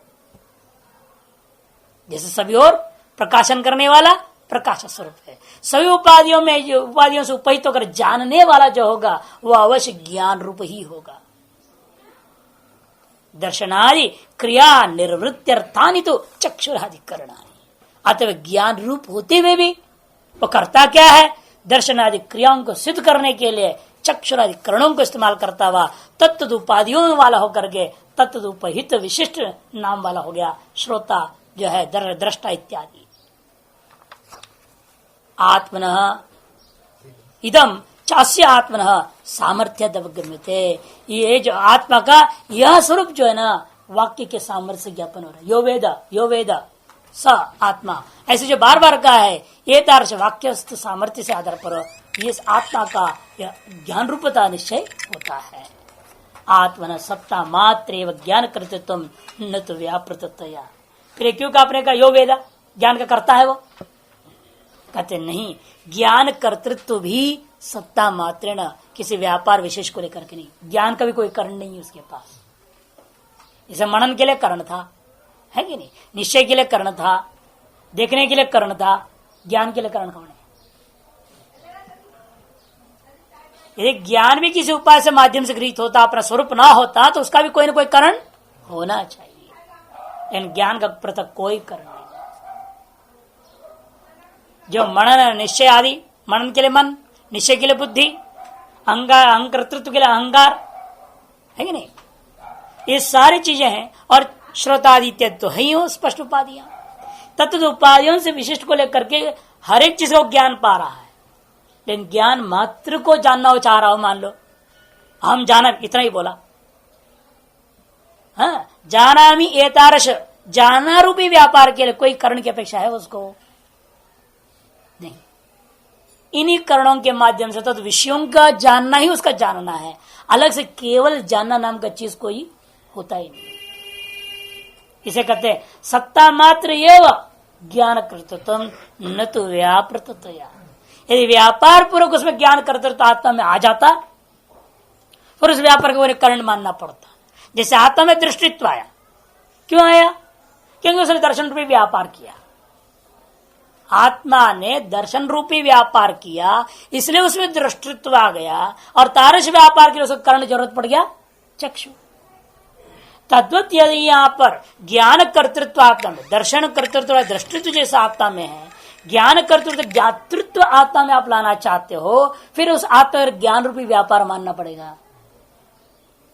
[SPEAKER 1] जैसे सभी और प्रकाशन करने वाला प्रकाश स्वरूप है। सभी उपाधियों में जो उपाधियों से उपहित होकर जानने वाला जो होगा वह अवश्य ज्ञान रूप ही होगा। दर्शनादि क्रिया निर्वृत्त्यर्थानि तो चक्षुरादि करणानि, अतः ज्ञान रूप होते हुए भी वो करता क्या है? दर्शनादि क्रियाओं को सिद्ध करने के लिए चक्षुरादि करणों को इस्तेमाल करता हुआ तत्व उपाधियों वाला होकर के तत्व उपहित विशिष्ट नाम वाला हो गया श्रोता जो है, दृष्टा इत्यादि। आत्मनः इदम चास्य आत्मनः सामर्थ्य दवगम्यते, ये जो आत्मा का यह स्वरूप जो है ना वाक्य के सामर्थ्य से ज्ञापन हो रहा है। यो वेद स आत्मा, ऐसे जो बार बार कहा है ये तारस वाक्य सामर्थ्य से आधार पर ये आत्मा का ज्ञान रूपता निश्चय होता है। आत्मन सत्ता मात्र एवं ज्ञान कर्तृत्व न तो व्यापृतया। फिर क्यों आपने कहा यो वेदा ज्ञान का करता है? वो कहते नहीं, ज्ञान कर्तृत्व भी सत्ता मात्र न, किसी व्यापार विशेष को लेकर के नहीं। ज्ञान का भी कोई कारण नहीं है उसके पास। इसे मनन के लिए कारण था, है कि नहीं? निश्चय के लिए कारण था, देखने के लिए कारण था, ज्ञान के लिए कारण कौन है? यदि ज्ञान भी किसी उपाय से माध्यम से गृहीत होता, अपना स्वरूप ना होता, तो उसका भी कोई ना कोई कारण होना चाहिए। लेकिन ज्ञान का पृथक कोई कारण नहीं। जो मनन निश्चय आदि, मनन के लिए मन, निश्चय के लिए बुद्धि, अहंकर्तृत्व के लिए अहंकार, है कि नहीं? ये सारी चीजें हैं। और श्रोतादित्य तो है ही हो स्पष्ट उपाधियां। तत्व उपाधियों से विशिष्ट को लेकर के हर एक चीज को ज्ञान पा रहा है। लेकिन ज्ञान मात्र को जानना हो चाह रहा हो, मान लो हम जाना, इतना ही बोला, हाँ जानामि एतारश, जाना रूपी व्यापार के लिए कोई करण की अपेक्षा है उसको? नहीं। इन्हीं करणों के माध्यम से तो विषयों का जानना ही उसका जानना है। अलग से केवल जानना नाम का चीज कोई होता ही नहीं। इसे कहते हैं सत्ता मात्र एवं ज्ञान कर्तृत्व न तो व्यापृतया। यदि व्यापार पूर्वक उसमें ज्ञान कर्तृत्व आत्मा में आ जाता, फिर उस व्यापार को कारण मानना पड़ता। जैसे आत्मा में दृष्टित्व आया, क्यों आया? क्योंकि उसने दर्शन रूपी व्यापार किया। आत्मा ने दर्शन रूपी व्यापार किया, इसलिए उसमें दृष्टित्व आ गया, और तारस व्यापार के लिए उसको कारण जरूरत पड़ गया चक्षु। तद्वत यदि यहाँ पर ज्ञान कर्तृत्व आत्मा में, दर्शन कर्तृत्व दृष्टित्व जैसा आत्मा में है, ज्ञान कर्तृत्व ज्ञातृत्व आत्मा में आप लाना चाहते हो, फिर उस आत्मा ज्ञान रूपी व्यापार मानना पड़ेगा,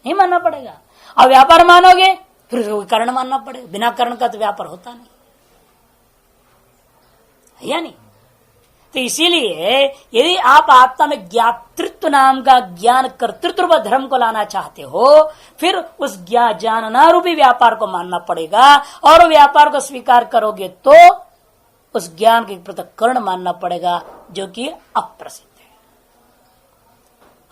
[SPEAKER 1] नहीं मानना पड़ेगा? और व्यापार मानोगे फिर उसको कारण मानना पड़ेगा। बिना कारण का तो व्यापार होता नहीं, या नहीं? तो इसीलिए यदि आप आत्मा में ज्ञातृत्व नाम का ज्ञान कर्तृत्व धर्म को लाना चाहते हो, फिर उस जानना रूपी व्यापार को मानना पड़ेगा, और व्यापार को स्वीकार करोगे तो उस ज्ञान के पृथक कर्ण मानना पड़ेगा, जो कि अप्रसिद्ध है।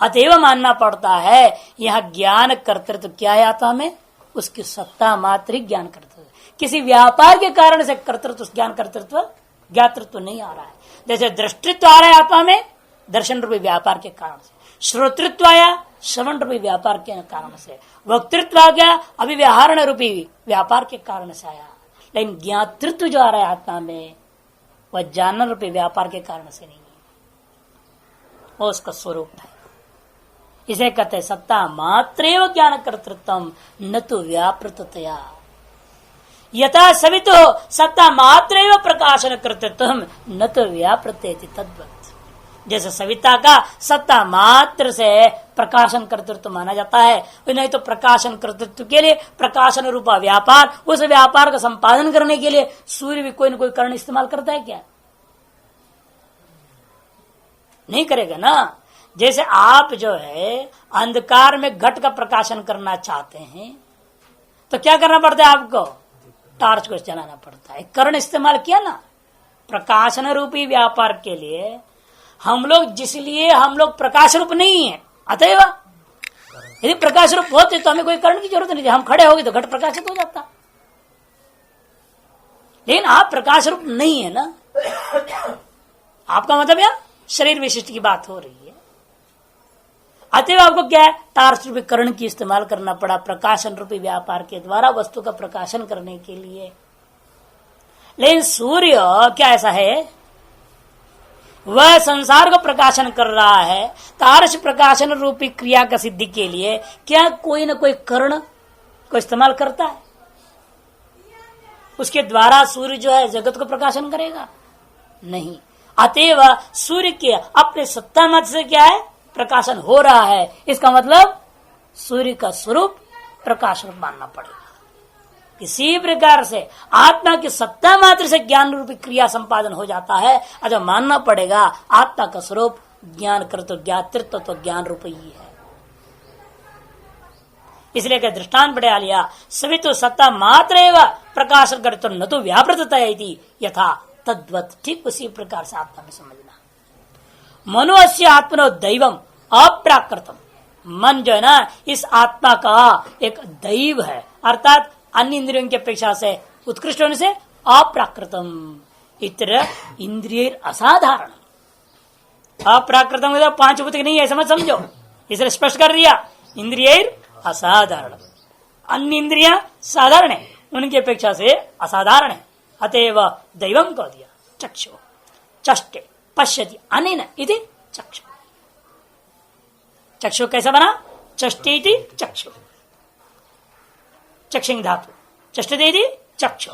[SPEAKER 1] अतएव मानना पड़ता है यह ज्ञान कर्तृत्व क्या है आत्मा में? उसकी सत्ता मात्र ही ज्ञान कर्तृत्व। किसी व्यापार के कारण से कर्तृत्व, ज्ञान कर्तृत्व, ज्ञातृत्व नहीं आ रहा है। जैसे दृष्टित्व आ रहा है आत्मा में दर्शन रूपी व्यापार के कारण से, श्रोतृत्व आया श्रवण रूपी व्यापार के कारण से, वक्तृत्व आ गया अभिव्यवहारण रूपी व्यापार के कारण से आया। लेकिन ज्ञातृत्व जो आ रहा है आत्मा में वह जानना रूपी व्यापार के कारण से नहीं है, वो उसका स्वरूप है। इसे कहते सत्ता मात्र ज्ञान कर्तृत्व न तो व्यापृतया। यथा सवितो सत्ता मात्र प्रकाशन कर्तृत्व न तो व्यापृतेति तद्वत्। जैसे सविता का सत्ता मात्र से प्रकाशन कर्तृत्व माना जाता है, नहीं तो प्रकाशन कर्तृत्व के लिए प्रकाशन रूपा व्यापार, उस व्यापार का संपादन करने के लिए सूर्य भी कोई न कोई कारण इस्तेमाल करता है क्या? नहीं करेगा ना। जैसे आप जो है अंधकार में घट का प्रकाशन करना चाहते हैं तो क्या करना पड़ता है? आपको टार्च को जलाना पड़ता है। कर्ण इस्तेमाल किया ना प्रकाशन रूपी व्यापार के लिए। हम लोग जिसलिए हम लोग प्रकाश रूप नहीं है, अतएव यदि प्रकाश रूप होते तो हमें कोई कर्ण की जरूरत नहीं थी, हम खड़े हो गए तो घट प्रकाशित हो जाता। लेकिन आप प्रकाश रूप नहीं है ना, आपका मतलब यह शरीर विशिष्ट की बात हो रही है। अतएव आपको क्या है? टार्च रूपी कर्ण की इस्तेमाल करना पड़ा प्रकाशन रूपी व्यापार के द्वारा वस्तु का प्रकाशन करने के लिए। लेकिन सूर्य क्या ऐसा है? वह संसार को प्रकाशन कर रहा है, तारस प्रकाशन रूपी क्रिया का सिद्धि के लिए क्या कोई न कोई कर्ण को इस्तेमाल करता है? उसके द्वारा सूर्य जो है जगत को प्रकाशन करेगा? नहीं। अतएव सूर्य के अपने सत्ता मत से क्या है? प्रकाशन हो रहा है। इसका मतलब सूर्य का स्वरूप प्रकाश रूप मानना पड़ेगा। किसी प्रकार से आत्मा की सत्ता मात्र से ज्ञान रूपी क्रिया संपादन हो जाता है। अच्छा, मानना पड़ेगा आत्मा का स्वरूप ज्ञान कर तो ज्ञातृत्व तो ज्ञान रूप ही है। इसलिए क्या दृष्टांत बढ़ा लिया, सभी तो सत्ता मात्र एवं प्रकाशन कर तो न तो व्यापृतता यथा तद्वत। ठीक उसी प्रकार से आत्मा में समझना। मनो अस्य आत्मनो दैवम अप्राकृतम। मन जो है ना, इस आत्मा का एक दैव है, अर्थात अन्य इंद्रियों की अपेक्षा से उत्कृष्ट होने से अप्राकृतम। इतर इंद्रिय असाधारण। अप्राकृतम मतलब पांच भूत नहीं है, समझ समझो, इसलिए स्पष्ट कर दिया। इंद्रिय असाधारण, अन्य इंद्रियां साधारण है, उनकी अपेक्षा से असाधारण है। अतएव दैवम कह दिया। चक्षु चष्टे पश्यति अनेन इति चक्षु। चक्षु कैसा बना? चष्टे इति चक्षु, चक्षिंग धातु, चष्टते इति चक्षु,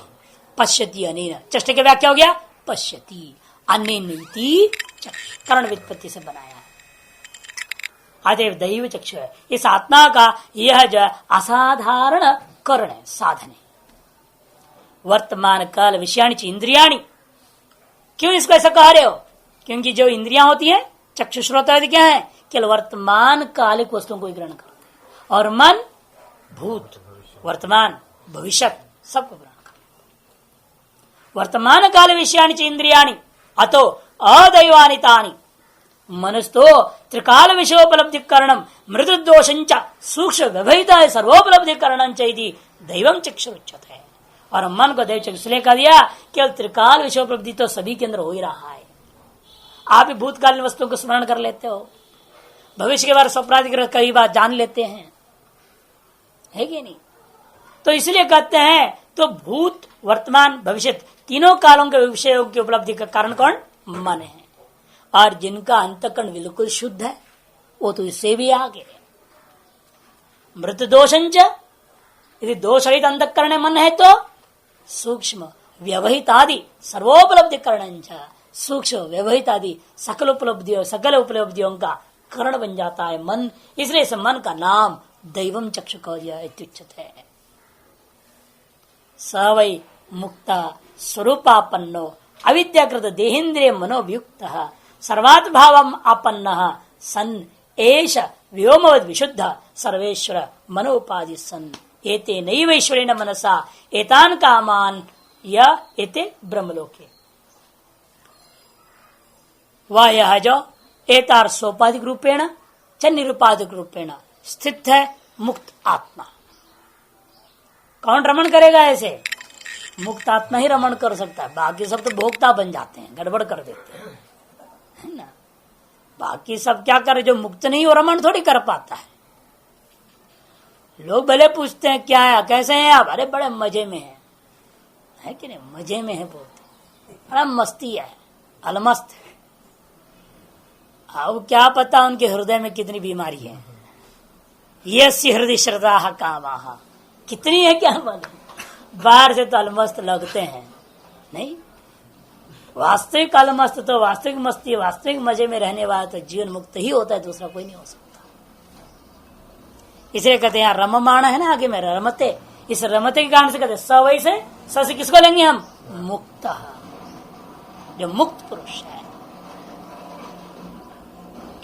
[SPEAKER 1] पश्यति अनेन। चष्टे की व्याख्या हो गया पश्यति, अनेन इति चक्षु, कर्ण व्युत्पत्ति से बनाया है। अतएव दैव चक्षु है। इस आत्मा का यह जो असाधारण कर्ण है, साधन है। वर्तमान काल विषयाणी इंद्रियाणी। क्यों इसको ऐसा कह रहे हो? क्योंकि जो इंद्रियां होती है चक्षु श्रोत्र आदि क्या है? केवल वर्तमान कालिक वस्तुओं को ग्रहण करते हैं, और मन भूत वर्तमान भविष्य सबको ग्रहण करते। वर्तमान काल विषयाणी इंद्रियाणी अतो अदैवानि तानि। मनस्तो त्रिकाल विषयोपलब्धि करणम मृदु दोषंच सूक्ष्म व्यवहिता सर्वोपलब्धि करणं चैति दैवम चक्षुरुच्यते है। और मन को दैव चक्षु इसलिए कह दिया केवल त्रिकाल विषयोपलब्धि तो सभी के अंदर हो ही रहा है। आप ही भूतकालीन वस्तुओं को स्मरण कर लेते हो, भविष्य के बारे स्वप्नादि कई बार जान लेते हैं, है कि नहीं? तो इसलिए कहते हैं तो भूत वर्तमान भविष्य तीनों कालों के विषयों की उपलब्धि का कारण कौन? मन है। और जिनका अंतःकरण बिल्कुल शुद्ध है वो तो इससे भी आगे। मृत दोषंच, यदि दोष रहित अंतःकरण मन है तो सूक्ष्म व्यवहित आदि सर्वोपलब्धि करण, सूक्ष्म व्यवहित आदि सकल उपलब्धियों का करण बन जाता है मन। इसलिए इस मन का नाम दैवम चक्षु कह दिया इत्युच्यते है। स वै मुक्ता स्वरूपापन्नो अविद्याकृत देहेन्द्रिय मनोव्युक्त सर्वात् भावम आपन्न सन एष व्योमवद विशुद्ध सर्वेश्वर मनोपाधि सन एते नैवैश्वरेण मनसा एतान कामान य एते ब्रह्मलोके। वह यह जो एतार सोपाधिक रूपेण च निरुपाधिक रूपेण स्थित है मुक्त आत्मा। कौन रमण करेगा? ऐसे मुक्त आत्मा ही रमण कर सकता है। बाकी सब तो भोक्ता बन जाते हैं, गड़बड़ कर देते हैं, है ना। बाकी सब क्या करे? जो मुक्त नहीं वो रमण थोड़ी कर पाता है। लोग भले पूछते हैं क्या है, कैसे हैं आप? अरे बड़े मजे में है कि नहीं? मजे में है, बोलते बड़ा मस्ती है, अलमस्त है। अब क्या पता उनके हृदय में कितनी बीमारी है। ये हृदय श्रद्धा कामाहा कितनी है क्या मालूम। बाहर से तो अलमस्त लगते हैं, नहीं वास्तविक अलमस्त तो वास्तविक मस्ती वास्तविक मजे में रहने वाला तो जीवन मुक्त ही होता है, दूसरा कोई नहीं हो सकता। इसलिए कहते हैं रममाण है ना, आगे में रमते, इस रमते के कारण से कहते स वै से किसको लेंगे हम? मुक्त, जो मुक्त पुरुष है।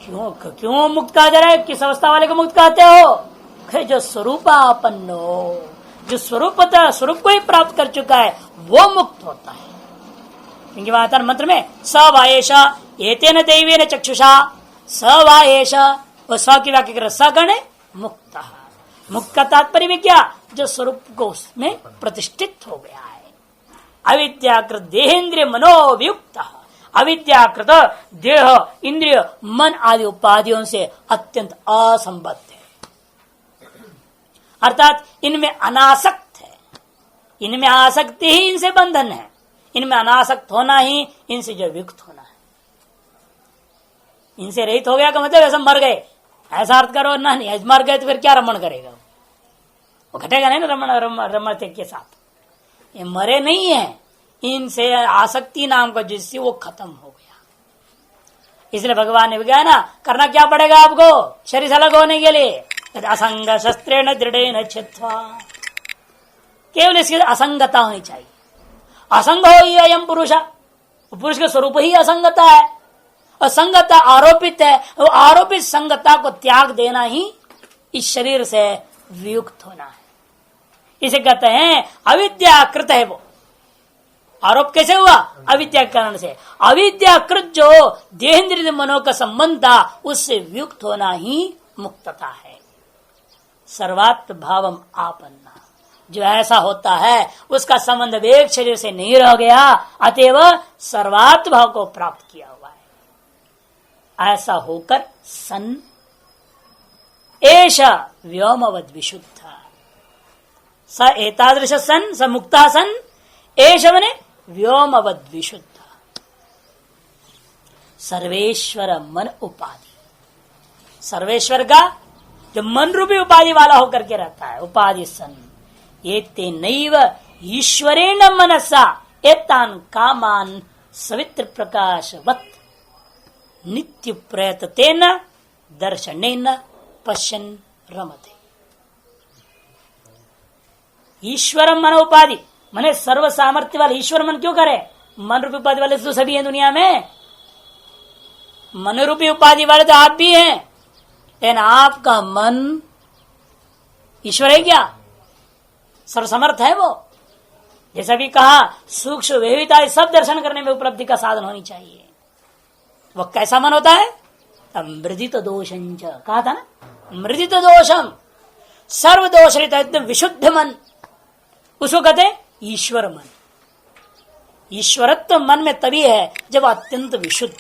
[SPEAKER 1] क्यों मुक्त कहा जा रहा है? किस अवस्था वाले को मुक्त कहते हो? जो स्वरूपापन्नो, जो स्वरूप को ही प्राप्त कर चुका है वो मुक्त होता है। क्योंकि वहां मंत्र में स वाएश एतेन दैवेन चक्षुषा, स वाएश, वो स की व्याख्या कर स गण मुक्त। मुक्त का तात्पर्य भी क्या? जो स्वरूप को उसमें प्रतिष्ठित हो गया है। अविद्याकृत देहेन्द्रिय मनोवियुक्त, अविद्याकृत देह इंद्रिय मन आदि उपाधियों से अत्यंत असंबद्ध है, अर्थात इनमें अनासक्त है। इनमें आसक्ति ही इनसे बंधन है, इनमें अनासक्त होना ही इनसे जो युक्त होना है। इनसे रहित हो गया का मतलब ऐसा मर गए, ऐसा अर्थ करो ना, नहीं मर गए तो फिर क्या रमण करेगा, वो घटेगा नहीं ना रमण के साथ। ये मरे नहीं है, इनसे आसक्ति नाम का जिससे वो खत्म हो गया। इसलिए भगवान ने कहा ना, करना क्या पड़ेगा आपको शरीर से अलग होने के लिए, असंग शस्त्रेण दृढ़ेन छित्त्वा, केवल इसकी असंगता होनी चाहिए। असंग हो ही अयम पुरुष, पुरुष के स्वरूप ही असंगता है, असंगता आरोपित है, वो आरोपित संगता को त्याग देना ही इस शरीर से वियुक्त होना है। इसे कहते हैं अविद्याकृत है। वो आरोप कैसे हुआ, अविद्या कारण से। अविद्याकृत जो देहेंद्रिय मनो का संबंध था उससे वियुक्त होना ही मुक्तता है। सर्वात्म भावम आपन्ना, जो ऐसा होता है उसका संबंध एक शरीर से नहीं रह गया, अतएव सर्वात्म भाव को प्राप्त किया हुआ है। ऐसा होकर सन एष व्योमवद विशुद्ध, स एतादृश सन, स मुक्ता सन, एष मने व्योमवद विशुद्ध। सर्वेश्वर मन उपाधि, सर्वेश्वर का जो मन रूपी उपाधि वाला होकर के रहता है, उपाधि सन ये तेनैव ईश्वरेण मनसा एतान कामान सवित्र प्रकाशवत् नित्य प्रयतेन दर्शनेन पश्यन् रमते। ईश्वर मन उपाधि मने सर्व सामर्थ्य वाले ईश्वर मन क्यों करे, मन रूपी उपाधि वाले तो सभी हैं दुनिया में, मन रूपी उपाधि वाले तो आप भी हैं, लेकिन आपका मन ईश्वर है क्या, सर्वसमर्थ है वो। जैसा भी कहा सूक्ष्म वेविता सब दर्शन करने में उपलब्धि का साधन होनी चाहिए। वो कैसा मन होता है, मृदित दोषंच कहा था ना, मृदित दोषम, सर्व दोष रहता एकदम विशुद्ध मन, उसको कहते हैं ईश्वर मन। ईश्वरत्व मन में तभी है जब अत्यंत विशुद्ध,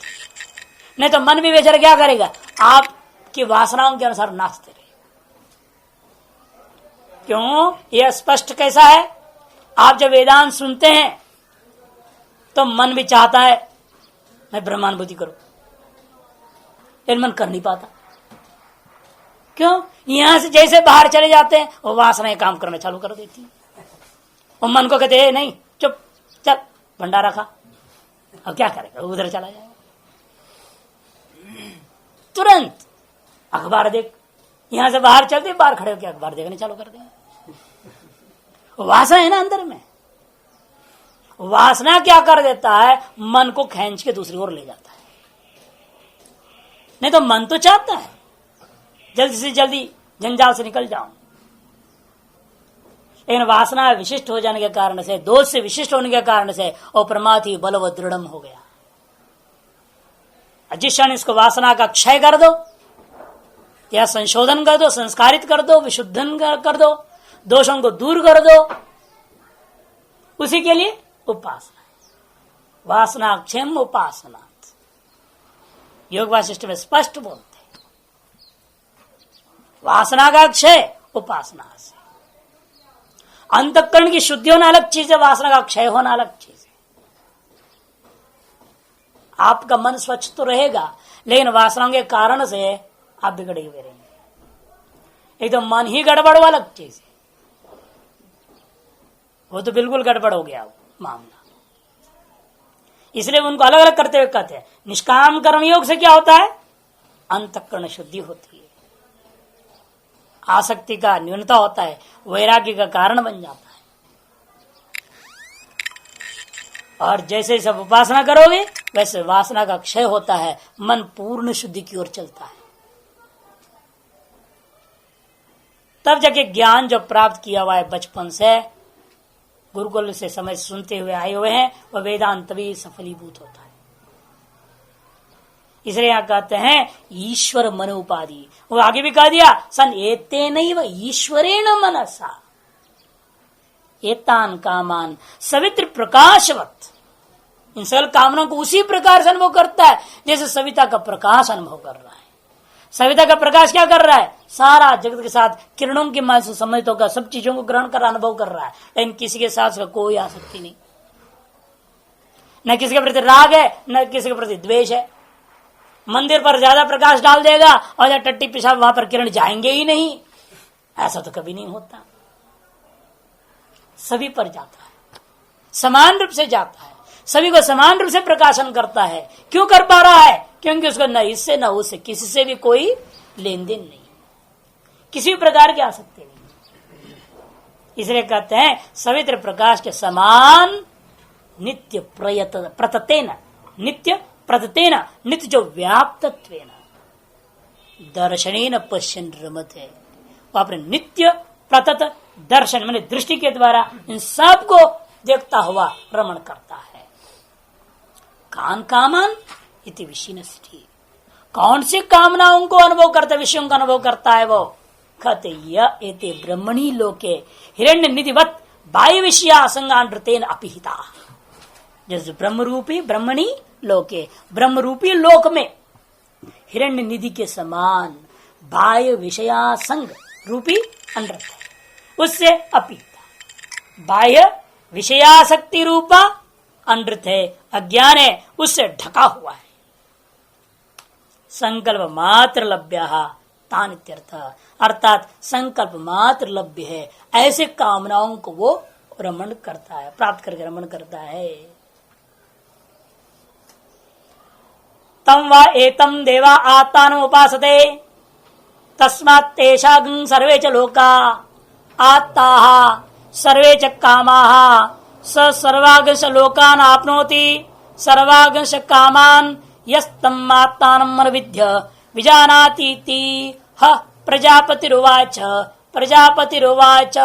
[SPEAKER 1] नहीं तो मन भी बेचारा क्या करेगा, आपकी वासनाओं के अनुसार नाचते रहे। क्यों, यह स्पष्ट कैसा है, आप जब वेदांत सुनते हैं तो मन भी चाहता है मैं ब्रह्मानुभूति करूं, लेकिन मन कर नहीं पाता। क्यों, यहां से जैसे बाहर चले जाते हैं वो वासनाएं काम करना चालू कर देती है, और मन को कहते हैं नहीं चुप चल भंडारा खा, अब क्या करेगा, उधर चला जाएगा। तुरंत अखबार देख, यहां से बाहर चलते बाहर खड़े होकर अखबार देखने चालू कर देंगे। वासना है ना अंदर में, वासना क्या कर देता है, मन को खींच के दूसरी ओर ले जाता है। नहीं तो मन तो चाहता है जल्दी से जल्दी जंजाल से निकल जाऊं, लेकिन वासना विशिष्ट हो जाने के कारण से, दोष से विशिष्ट होने के कारण से वो प्रमाथि बलव दृढ़ हो गया। जिस क्षण इसको वासना का क्षय कर दो या संशोधन कर दो, संस्कारित कर दो, विशुद्धन कर दो, दोषों को दूर कर दो, उसी के लिए उपासना है। वासना क्षेम उपासना, योग वासिष्ठ में स्पष्ट बोलते हैं, वासना का क्षय उपासना से। अंतःकरण की शुद्धि होना अलग चीज है, वासना का क्षय होना अलग चीज है। आपका मन स्वच्छ तो रहेगा, लेकिन वासनाओं के कारण से आप बिगड़े हुए रहेंगे। एक तो मन ही गड़बड़ हुआ अलग चीज है, वो तो बिल्कुल गड़बड़ हो गया मामला। इसलिए उनको अलग अलग करते हुए कहते हैं, निष्काम कर्म योग से क्या होता है, अंतःकरण शुद्धि होती है, आसक्ति का न्यूनता होता है, वैराग्य का कारण बन जाता है। और जैसे सब उपासना करोगे वैसे वासना का क्षय होता है, मन पूर्ण शुद्धि की ओर चलता है। तब जाके ज्ञान जो प्राप्त किया हुआ है बचपन से, गुरुकुल से समय सुनते हुए आए हुए हैं, वह वेदांत भी सफलीभूत होता है। इसलिए यहां कहते हैं ईश्वर मन उपाधि, वो आगे भी कह दिया सन एते नहीं व ईश्वरेण मनसा एतान कामान सवित्र प्रकाशवत, इन सकल कामनाओं को उसी प्रकार से अनुभव करता है जैसे सविता का प्रकाश अनुभव कर रहा है। सविता का प्रकाश क्या कर रहा है, सारा जगत के साथ किरणों के माध्यम से सम्मिलित होकर सब चीजों को ग्रहण कर अनुभव कर रहा है, लेकिन किसी के साथ कोई आसक्ति नहीं, न किसी के प्रति राग है न किसी के प्रति द्वेष है, मंदिर पर ज्यादा प्रकाश डाल देगा और या टट्टी पेशाब वहां पर किरण जाएंगे ही नहीं, ऐसा तो कभी नहीं होता। सभी पर जाता है, समान रूप से जाता है, सभी को समान रूप से प्रकाशन करता है। क्यों कर पा रहा है? क्योंकि उसको न इससे न उससे किसी से भी कोई लेन देन नहीं, किसी भी प्रकार की आसक्ति नहीं। इसलिए कहते हैं सवित्र प्रकाश के समान नित्य प्रततेन, नित्य प्रततेन, नित्य जो व्याप्तत्वेन दर्शनेन पश्यन् रमते, वो अपने नित्य प्रतत दर्शन माने दृष्टि के द्वारा इन सब को देखता हुआ रमण करता है। कान कामान इति विषयिनस्ति, कौन सी कामनाओं को अनुभव करता है, विषयों का अनुभव करता है वो? कहते एते ब्रह्मणी लोके हिरण्य निधिवत बाह्य विषया असंगानृतेन अपिहिता। जैसे ब्रह्मरूपी ब्रह्मणी लोके, ब्रह्मरूपी लोक में हिरण्य निधि के समान बाह्य विषयासंग रूपी अनृत है, उससे अपिहिता। बाह्य विषयासक्ति रूपा अनृत है, अज्ञान है, उससे ढका हुआ है। संकल्प मात्र लभ्य तान इत्यर्थ, अर्थात संकल्प मात्र लभ्य है, ऐसे कामनाओं को वो रमण करता है, प्राप्त करके रमण करता है। तम वा एतम देवा आत्मानम् उपासते तस्मात् तेषां सर्वे च लोका आत्ताः सर्वे च कामाः स सर्वागंश लोकान् आपनोति सर्वागंश कामान् यस्तम् आत्मानम् अनुविद्य विजानातीति ह प्रजापतिरुवाच। प्रजापतिरुवाच।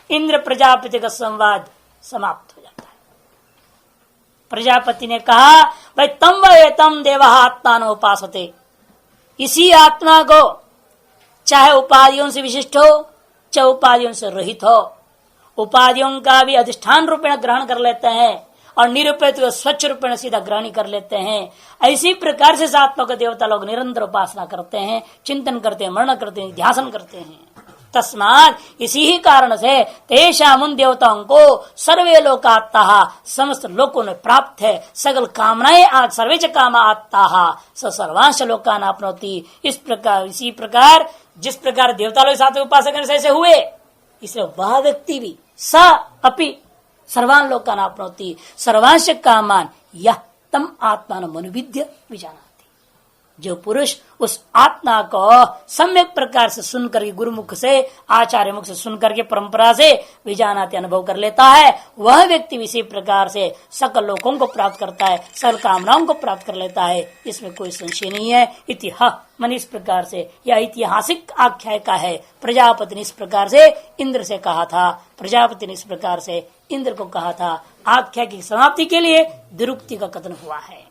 [SPEAKER 1] इंद्र प्रजापति का संवाद समाप्त हो जाता है। प्रजापति ने कहा भाई तम व तम देव आत्मान उपासते, इसी आत्मा को चाहे उपाधियों से विशिष्ट हो चाहे उपाधियों से रहित हो, उपाधियों का भी अधिष्ठान रूपेण ग्रहण कर लेते हैं और निरूपित स्वच्छ रूपेण सीधा ग्रहण कर लेते हैं। ऐसी प्रकार से इस आत्मा को देवता लोग निरंतर उपासना करते हैं, चिंतन करते हैं, मनन करते हैं, ध्यान करते हैं। तस्मात् इसी ही कारण से तेषाम् उन देवताओं को सर्वे लोकात्ताः समस्त लोकों में प्राप्त है, सकल कामनाएं आज सर्वे च कामा आत्ताः स सर्वांश लोकान् आपनोति। इस प्रकार इसी प्रकार जिस प्रकार देवता लोग साथ उपासना करने से ऐसे हुए, इसलिए वह व्यक्ति भी स अपि सर्वान लोकान् आपनोति सर्वांश कामान यह तम आत्मान मनुविद्य विजानाति। जो पुरुष उस आत्मा को सम्यक प्रकार से सुन करके गुरुमुख से आचार्य मुख से सुन करके परंपरा से विजानाति अनुभव कर लेता है, वह व्यक्ति इसी प्रकार से सकल लोकों को प्राप्त करता है, सकल कामनाओं को प्राप्त कर लेता है, इसमें कोई संशय नहीं है। इतिहास मन इस प्रकार से यह ऐतिहासिक आख्याय का है। प्रजापति ने इस प्रकार से इंद्र से कहा था, प्रजापति ने इस प्रकार से इंद्र को कहा था। आख्याय की समाप्ति के लिए दुरुक्ति का कथन हुआ है।